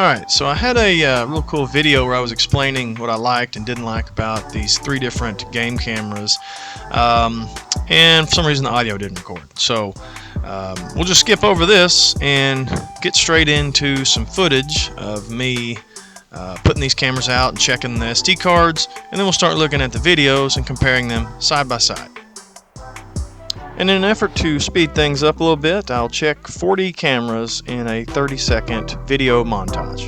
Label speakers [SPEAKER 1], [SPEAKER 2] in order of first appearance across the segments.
[SPEAKER 1] Alright, so I had a real cool video where I was explaining what I liked and didn't like about these 3 different game cameras, and for some reason the audio didn't record. So we'll just skip over this and get straight into some footage of me putting these cameras out and checking the SD cards, and then we'll start looking at the videos and comparing them side by side. And in an effort to speed things up a little bit, I'll check 40 cameras in a 30-second video montage.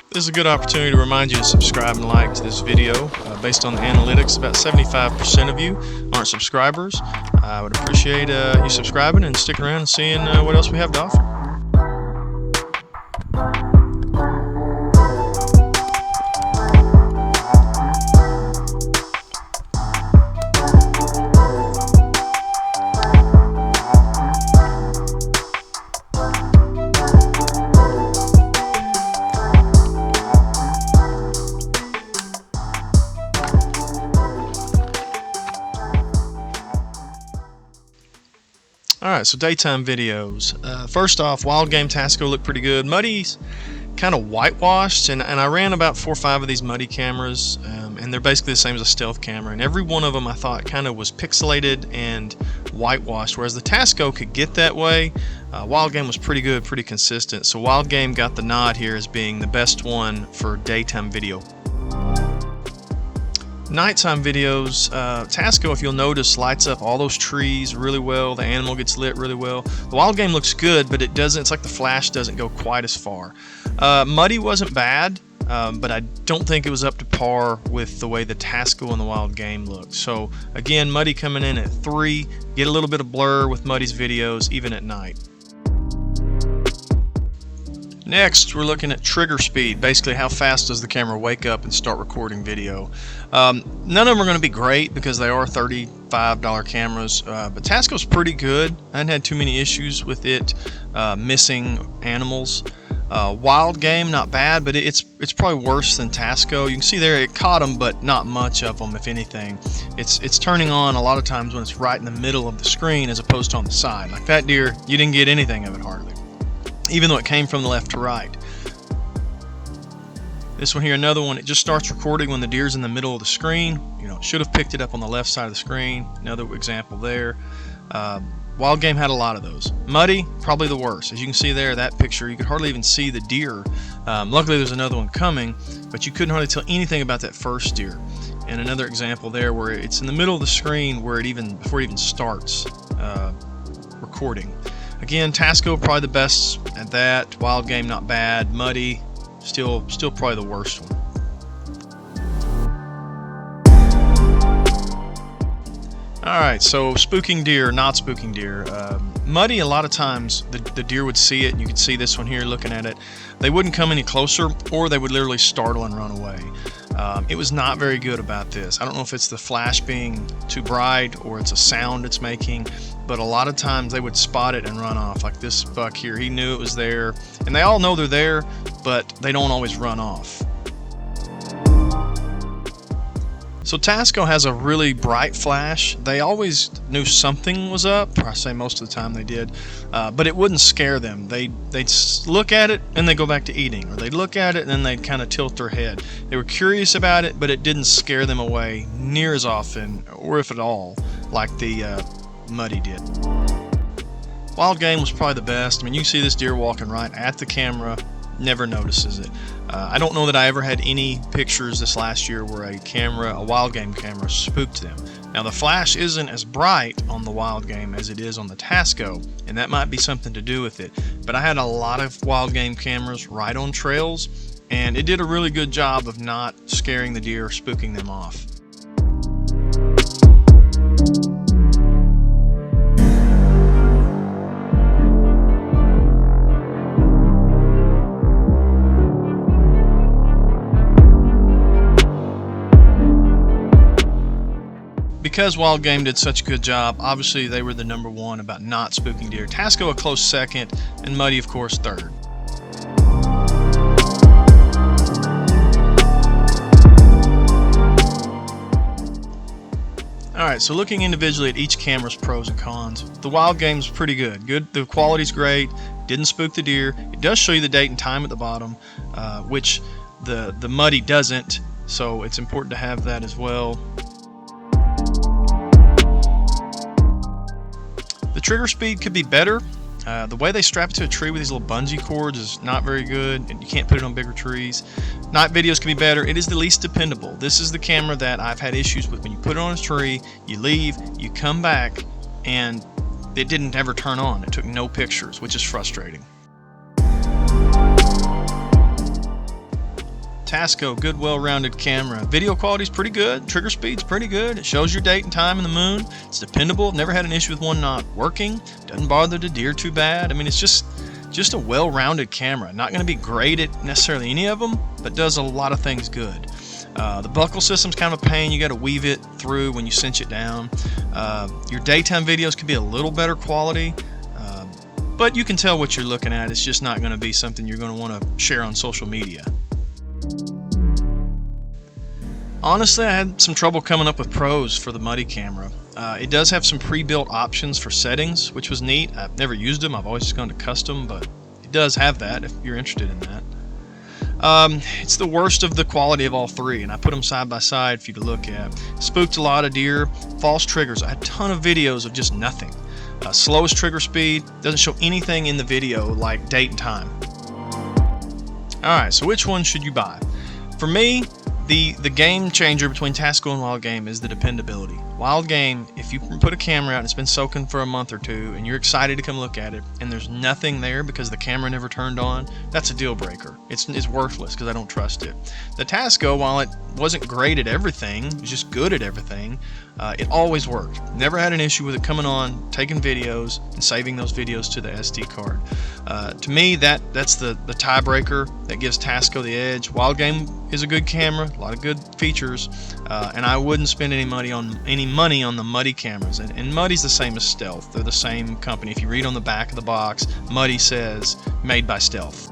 [SPEAKER 1] This is a good opportunity to remind you to subscribe and like to this video. Based on the analytics, about 75% of you aren't subscribers. I would appreciate you subscribing and sticking around and seeing what else we have to offer. Alright, so daytime videos. First off, Wild Game Tasco looked pretty good. Muddy's kind of whitewashed, and I ran about 4 or 5 of these Muddy cameras, and they're basically the same as a stealth camera, and every one of them I thought kind of was pixelated and whitewashed, whereas the Tasco could get that way. Wild Game was pretty good, pretty consistent, so Wild Game got the nod here as being the best one for daytime video. Nighttime videos, Tasco, if you'll notice, lights up all those trees really well. The animal gets lit really well. The Wild Game looks good, but it's like the flash doesn't go quite as far. Muddy wasn't bad, but I don't think it was up to par with the way the Tasco and the Wild Game looked. So again, Muddy coming in at 3, get a little bit of blur with Muddy's videos even at night. Next, we're looking at trigger speed, basically how fast does the camera wake up and start recording video. None of them are going to be great because they are $35 cameras, but Tasco's pretty good. I hadn't had too many issues with it missing animals. Wild Game, not bad, but it's probably worse than Tasco. You can see there it caught them, but not much of them, if anything. It's turning on a lot of times when it's right in the middle of the screen as opposed to on the side. Like that deer, you didn't get anything of it hardly, even though it came from the left to right. This one here, another one, it just starts recording when the deer's in the middle of the screen. You know, it should have picked it up on the left side of the screen. Another example there. Wild Game had a lot of those. Muddy, probably the worst. As you can see there, that picture, you could hardly even see the deer. Luckily there's another one coming, but you couldn't hardly tell anything about that first deer. And another example there where it's in the middle of the screen where before it even starts recording. Again, Tasco probably the best at that. Wild Game not bad. Muddy still probably the worst one. Alright, so spooking deer, not spooking deer. Muddy, a lot of times the deer would see it, and you could see this one here looking at it. They wouldn't come any closer, or they would literally startle and run away. It was not very good about this. I don't know if it's the flash being too bright or it's a sound it's making, but a lot of times they would spot it and run off. Like this buck here, he knew it was there, and they all know they're there, but they don't always run off. So Tasco has a really bright flash. They always knew something was up, or I say most of the time they did, but it wouldn't scare them. They'd look at it and they go back to eating, or they'd look at it and then they'd kind of tilt their head. They were curious about it, but it didn't scare them away near as often, or if at all, like the Muddy did. Wild Game was probably the best. I mean, you see this deer walking right at the camera, never notices it. I don't know that I ever had any pictures this last year where a Wild Game camera spooked them. Now the flash isn't as bright on the Wild Game as it is on the Tasco, and that might be something to do with it. But I had a lot of Wild Game cameras right on trails, and it did a really good job of not scaring the deer, spooking them off. Because Wild Game did such a good job, obviously they were the #1 about not spooking deer. Tasco a close second, and Muddy, of course, third. Alright, so looking individually at each camera's pros and cons, the Wild Game's pretty good. The quality's great, didn't spook the deer. It does show you the date and time at the bottom, which the Muddy doesn't, so it's important to have that as well. The trigger speed could be better. The way they strap it to a tree with these little bungee cords is not very good, and you can't put it on bigger trees. Night videos can be better. It is the least dependable. This is the camera that I've had issues with. When you put it on a tree, you leave, you come back, and it didn't ever turn on. It took no pictures, which is frustrating. Tasco, good, well-rounded camera. Video quality is pretty good. Trigger speed's pretty good. It shows your date and time in the moon. It's dependable. Never had an issue with one not working. Doesn't bother the deer too bad. I mean, it's just a well-rounded camera. Not going to be great at necessarily any of them, but does a lot of things good. The buckle system's kind of a pain. You got to weave it through when you cinch it down. Your daytime videos could be a little better quality, but you can tell what you're looking at. It's just not going to be something you're going to want to share on social media. Honestly, I had some trouble coming up with pros for the Muddy camera. It does have some pre-built options for settings, which was neat. I've never used them. I've always just gone to custom, but it does have that if you're interested in that. It's the worst of the quality of all three, and I put them side by side for you to look at. Spooked a lot of deer. False triggers. I had a ton of videos of just nothing. Slowest trigger speed. Doesn't show anything in the video like date and time. Alright, so which one should you buy? For me, the game changer between Tasco and Wild Game is the dependability. Wild Game, if you put a camera out and it's been soaking for a month or two and you're excited to come look at it and there's nothing there because the camera never turned on, that's a deal breaker. It's worthless because I don't trust it. The Tasco, while it wasn't great at everything, it was just good at everything, it always worked. Never had an issue with it coming on, taking videos, and saving those videos to the SD card. To me, that's the tiebreaker that gives Tasco the edge. Wild Game is a good camera, a lot of good features, and I wouldn't spend any money on the Muddy cameras. And Muddy's the same as Stealth. They're the same company. If you read on the back of the box, Muddy says made by Stealth.